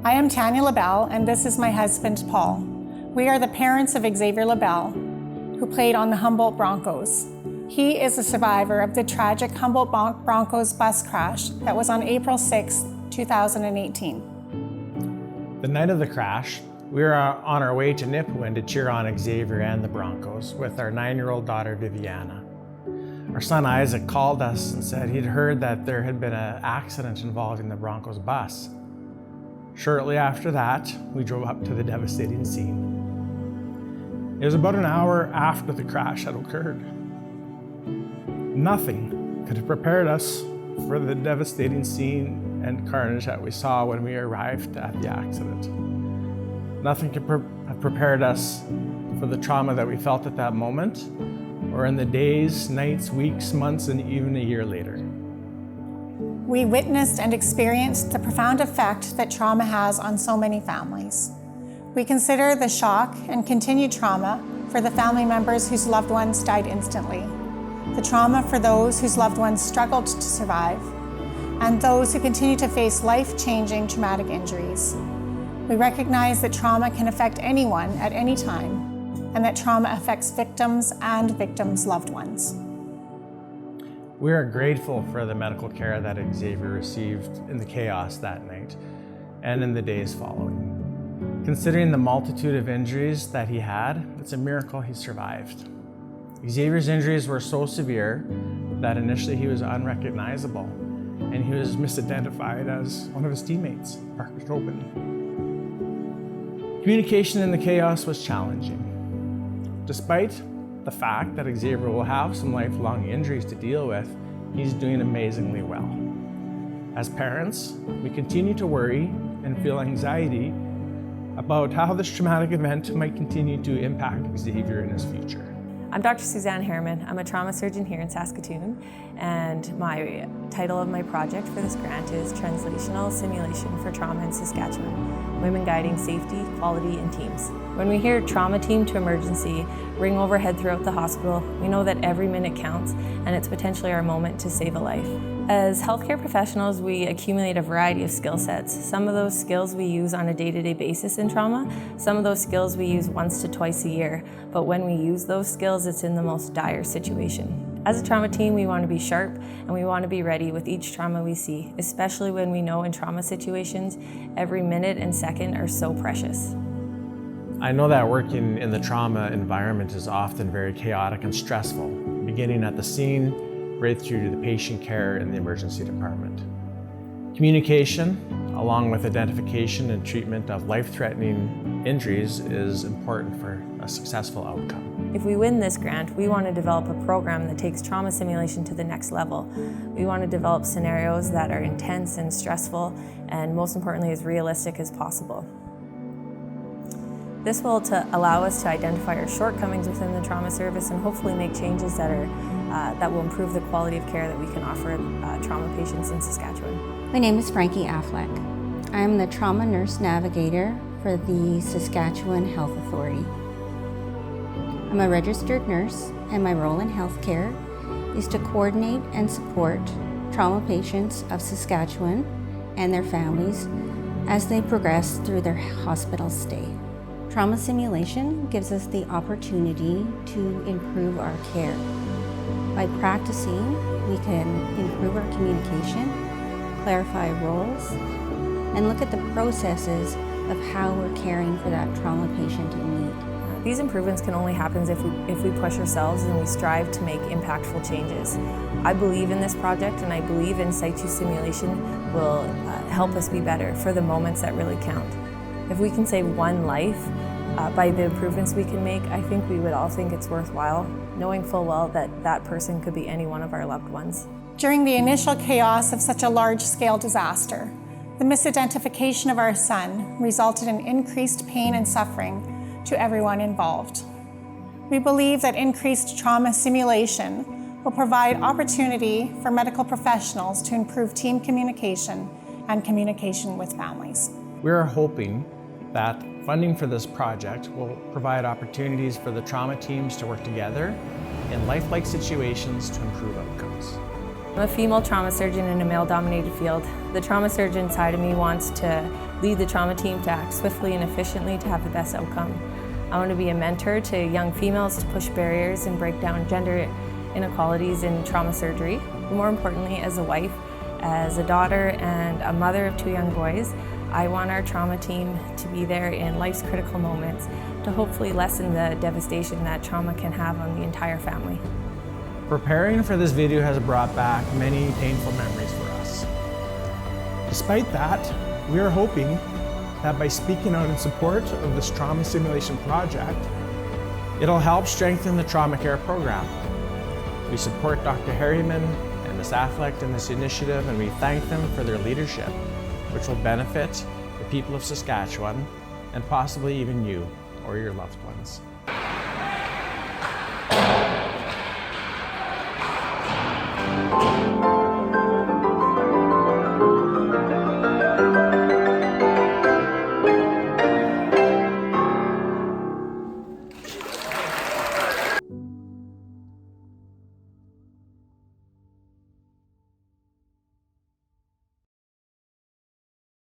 I am Tanya LaBelle, and this is my husband, Paul. We are the parents of Xavier LaBelle, who played on the Humboldt Broncos. He is a survivor of the tragic Humboldt Broncos bus crash that was on April 6, 2018. The night of the crash, we were on our way to Nipawin to cheer on Xavier and the Broncos with our 9-year-old daughter, Viviana. Our son Isaac called us and said he'd heard that there had been an accident involving the Broncos bus. Shortly after that, we drove up to the devastating scene. It was about an hour after the crash had occurred. Nothing could have prepared us for the devastating scene and carnage that we saw when we arrived at the accident. Nothing could have prepared us for the trauma that we felt at that moment, or in the days, nights, weeks, months, and even a year later. We witnessed and experienced the profound effect that trauma has on so many families. We consider the shock and continued trauma for the family members whose loved ones died instantly, the trauma for those whose loved ones struggled to survive, and those who continue to face life-changing traumatic injuries. We recognize that trauma can affect anyone at any time, and that trauma affects victims and victims' loved ones. We are grateful for the medical care that Xavier received in the chaos that night and in the days following. Considering the multitude of injuries that he had, it's a miracle he survived. Xavier's injuries were so severe that initially he was unrecognizable, and he was misidentified as one of his teammates, Parker Tobin. Communication in the chaos was challenging. Despite the fact that Xavier will have some lifelong injuries to deal with, he's doing amazingly well. As parents, we continue to worry and feel anxiety about how this traumatic event might continue to impact Xavier in his future. I'm Dr. Suzanne Harriman. I'm a trauma surgeon here in Saskatoon, and my title of my project for this grant is Translational Simulation for Trauma in Saskatchewan, Women Guiding Safety, Quality, and Teams. When we hear trauma team to emergency ring overhead throughout the hospital, we know that every minute counts, and it's potentially our moment to save a life. As healthcare professionals, we accumulate a variety of skill sets. Some of those skills we use on a day-to-day basis in trauma. Some of those skills we use once to twice a year. But when we use those skills, it's in the most dire situation. As a trauma team, we want to be sharp and we want to be ready with each trauma we see, especially when we know in trauma situations, every minute and second are so precious. I know that working in the trauma environment is often very chaotic and stressful, beginning at the scene, right through to the patient care in the emergency department. Communication, along with identification and treatment of life-threatening injuries, is important for a successful outcome. If we win this grant, we want to develop a program that takes trauma simulation to the next level. We want to develop scenarios that are intense and stressful, and most importantly, as realistic as possible. This will allow us to identify our shortcomings within the trauma service and hopefully make changes that will improve the quality of care that we can offer trauma patients in Saskatchewan. My name is Frankie Affleck. I'm the trauma nurse navigator for the Saskatchewan Health Authority. I'm a registered nurse, and my role in healthcare is to coordinate and support trauma patients of Saskatchewan and their families as they progress through their hospital stay. Trauma simulation gives us the opportunity to improve our care. By practicing, we can improve our communication, clarify roles, and look at the processes of how we're caring for that trauma patient in need. These improvements can only happen if we push ourselves and we strive to make impactful changes. I believe in this project, and I believe in situ simulation will help us be better for the moments that really count. If we can save one life by the improvements we can make, I think we would all think it's worthwhile, knowing full well that that person could be any one of our loved ones. During the initial chaos of such a large-scale disaster, the misidentification of our son resulted in increased pain and suffering to everyone involved. We believe that increased trauma simulation will provide opportunity for medical professionals to improve team communication and communication with families. We are hoping that funding for this project will provide opportunities for the trauma teams to work together in lifelike situations to improve outcomes. I'm a female trauma surgeon in a male-dominated field. The trauma surgeon side of me wants to lead the trauma team to act swiftly and efficiently to have the best outcome. I want to be a mentor to young females to push barriers and break down gender inequalities in trauma surgery. More importantly, as a wife, as a daughter, and a mother of 2 young boys, I want our trauma team to be there in life's critical moments to hopefully lessen the devastation that trauma can have on the entire family. Preparing for this video has brought back many painful memories for us. Despite that, we are hoping that by speaking out in support of this trauma simulation project, it'll help strengthen the trauma care program. We support Dr. Harriman and Ms. Affleck in this initiative, and we thank them for their leadership, which will benefit the people of Saskatchewan and possibly even you or your loved ones.